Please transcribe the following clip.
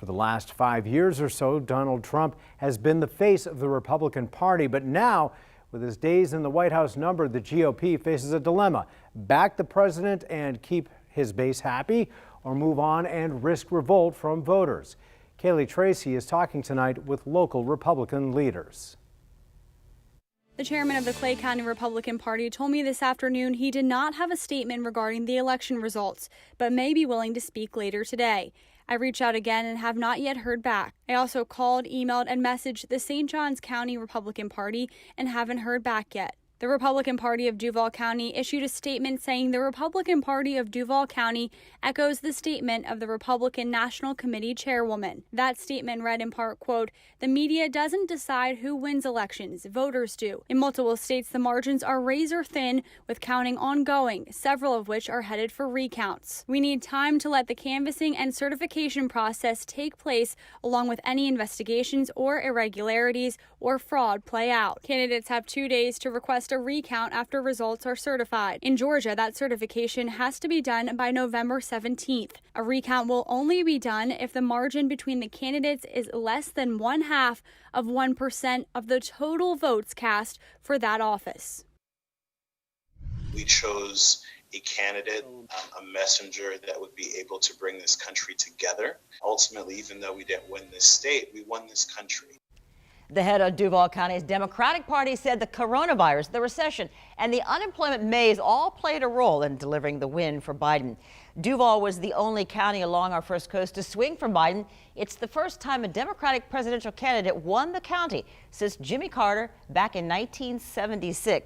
For the last 5 years or so, Donald Trump has been the face of the Republican Party. But now, with his days in the White House numbered, the GOP faces a dilemma: back the president and keep his base happy, or move on and risk revolt from voters. Kaylee Tracy is talking tonight with local Republican leaders. The chairman of the Clay County Republican Party told me this afternoon he did not have a statement regarding the election results, but may be willing to speak later today. I reached out again and have not yet heard back. I also called, emailed, and messaged the St. Johns County Republican Party and haven't heard back yet. The Republican Party of Duval County issued a statement saying the Republican Party of Duval County echoes the statement of the Republican National Committee chairwoman. That statement read in part, quote, "The media doesn't decide who wins elections, voters do. In multiple states, the margins are razor thin with counting ongoing, several of which are headed for recounts. We need time to let the canvassing and certification process take place along with any investigations or irregularities or fraud play out. Candidates have 2 days to request a recount after results are certified. In Georgia, that certification has to be done by November 17th. A recount will only be done if the margin between the candidates is less than 1/2 of 1% of the total votes cast for that office." We chose a candidate, a messenger that would be able to bring this country together. Ultimately, even though we didn't win this state, we won this country. The head of Duval County's Democratic Party said the coronavirus, the recession, and the unemployment maze all played a role in delivering the win for Biden. Duval was the only county along our first coast to swing for Biden. It's the first time a Democratic presidential candidate won the county since Jimmy Carter back in 1976.